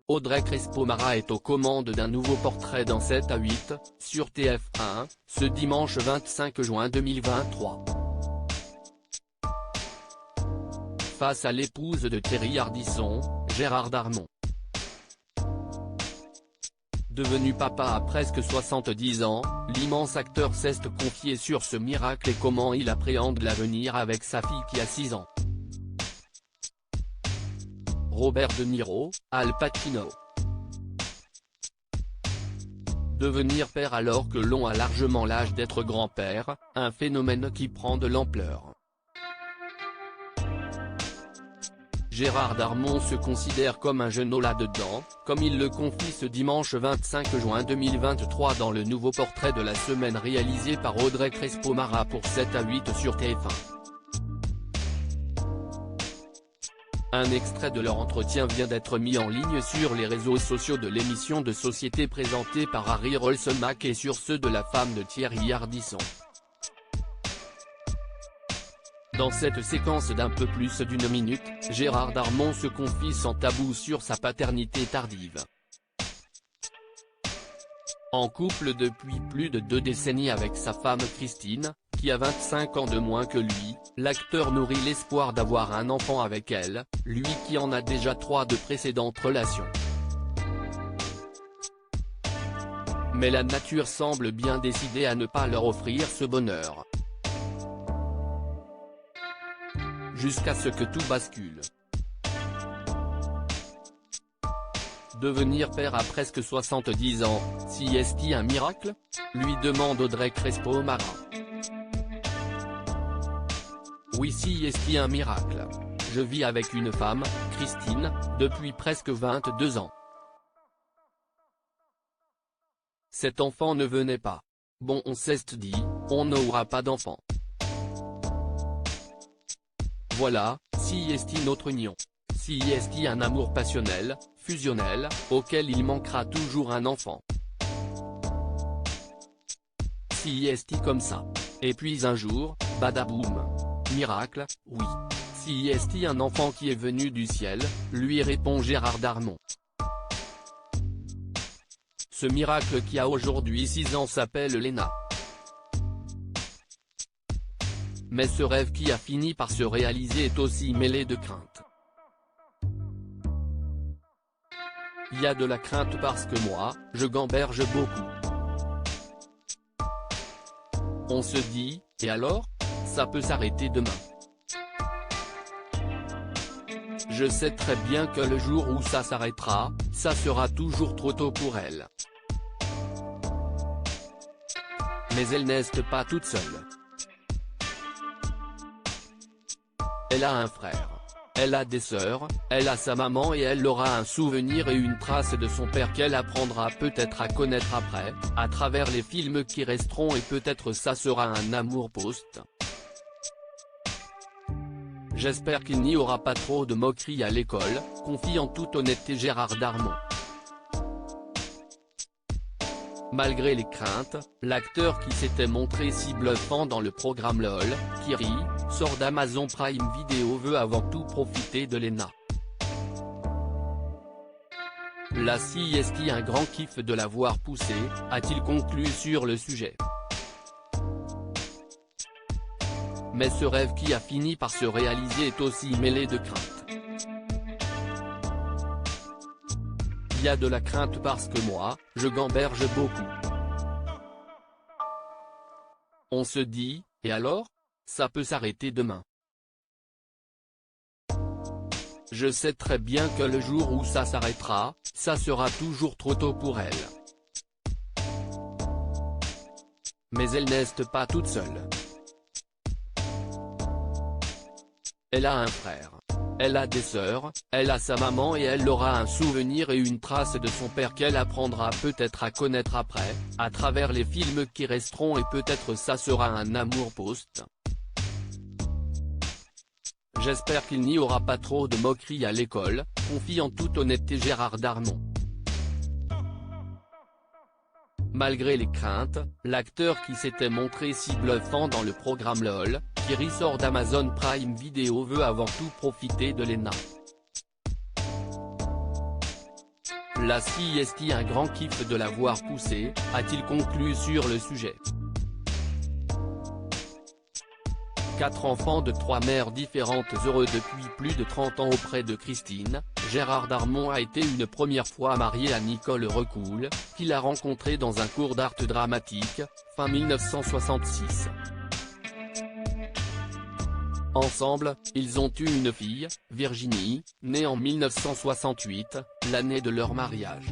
Audrey Crespo-Mara est aux commandes d'un nouveau portrait dans 7 à 8, sur TF1, ce dimanche 25 juin 2023. Face à l'épouse de Thierry Ardisson, Gérard Darmon. Devenu papa à presque 70 ans, l'immense acteur s'est confié sur ce miracle et comment il appréhende l'avenir avec sa fille qui a 6 ans. Robert De Niro, Al Pacino. Devenir père alors que l'on a largement l'âge d'être grand-père, un phénomène qui prend de l'ampleur. Gérard Darmon se considère comme un jeune là-dedans, comme il le confie ce dimanche 25 juin 2023 dans le nouveau portrait de la semaine réalisé par Audrey Crespo-Mara pour 7 à 8 sur TF1. Un extrait de leur entretien vient d'être mis en ligne sur les réseaux sociaux de l'émission de société présentée par Harry Rolsemack et sur ceux de la femme de Thierry Ardisson. Dans cette séquence d'un peu plus d'une minute, Gérard Darmon se confie sans tabou sur sa paternité tardive. En couple depuis plus de 2 décennies avec sa femme Christine, qui a 25 ans de moins que lui, l'acteur nourrit l'espoir d'avoir un enfant avec elle, lui qui en a déjà 3 de précédentes relations. Mais la nature semble bien décidée à ne pas leur offrir ce bonheur. Jusqu'à ce que tout bascule. Devenir père à presque 70 ans, si est-il un miracle ? Lui demande Audrey Crespo-Mara. Oui, si est-il un miracle. Je vis avec une femme, Christine, depuis presque 22 ans. Cet enfant ne venait pas. Bon, on s'est dit, on n'aura pas d'enfant. Voilà, si est-il notre union. Si est-il un amour passionnel, fusionnel, auquel il manquera toujours un enfant. Si est-il comme ça. Et puis un jour, badaboum. Miracle, oui. Si est-il un enfant qui est venu du ciel, lui répond Gérard Darmon. Ce miracle qui a aujourd'hui 6 ans s'appelle Léna. Mais ce rêve qui a fini par se réaliser est aussi mêlé de crainte. Il y a de la crainte parce que moi, je gamberge beaucoup. On se dit, et alors ? Ça peut s'arrêter demain. Je sais très bien que le jour où ça s'arrêtera, ça sera toujours trop tôt pour elle. Mais elle n'est pas toute seule. Elle a un frère. Elle a des sœurs, elle a sa maman et elle aura un souvenir et une trace de son père qu'elle apprendra peut-être à connaître après, à travers les films qui resteront et peut-être ça sera un amour post. J'espère qu'il n'y aura pas trop de moqueries à l'école, confie en toute honnêteté Gérard Darmon. Malgré les craintes, l'acteur qui s'était montré si bluffant dans le programme LOL, Thierry, sort d'Amazon Prime Video veut avant tout profiter de Léna. Là si est-il un grand kiff de la voir pousser, a-t-il conclu sur le sujet. Mais ce rêve qui a fini par se réaliser est aussi mêlé de crainte. Il y a de la crainte parce que moi, je gamberge beaucoup. On se dit, et alors ? Ça peut s'arrêter demain. Je sais très bien que le jour où ça s'arrêtera, ça sera toujours trop tôt pour elle. Mais elle n'est pas toute seule. Elle a un frère. Elle a des sœurs, elle a sa maman et elle aura un souvenir et une trace de son père qu'elle apprendra peut-être à connaître après, à travers les films qui resteront et peut-être ça sera un amour post. J'espère qu'il n'y aura pas trop de moqueries à l'école, confie en toute honnêteté Gérard Darmon. Malgré les craintes, l'acteur qui s'était montré si bluffant dans le programme LOL, Thierry sort d'Amazon Prime Video veut avant tout profiter de Léna. La fille est un grand kiff de la voir pousser, a-t-il conclu sur le sujet. 4 enfants de 3 mères différentes heureux depuis plus de 30 ans auprès de Christine, Gérard Darmon a été une première fois marié à Nicole Recoul, qu'il a rencontrée dans un cours d'art dramatique, fin 1966. Ensemble, ils ont eu une fille, Virginie, née en 1968, l'année de leur mariage.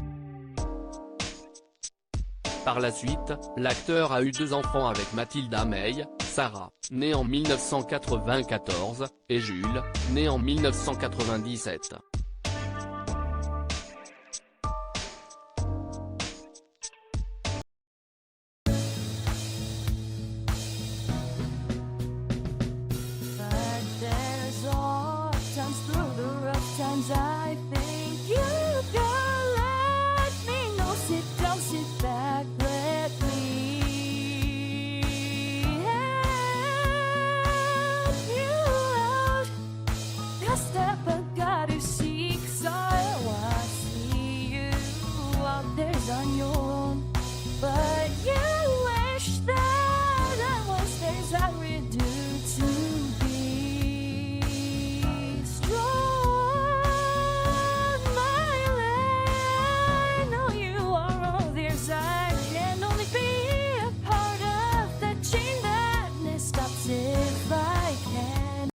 Par la suite, l'acteur a eu 2 enfants avec Mathilda May, Sarah, née en 1994, et Jules, né en 1997. I think you can let me know. Sit down, sit back, let me help you out. The step I gotta seek, so I see you out there's on your own, but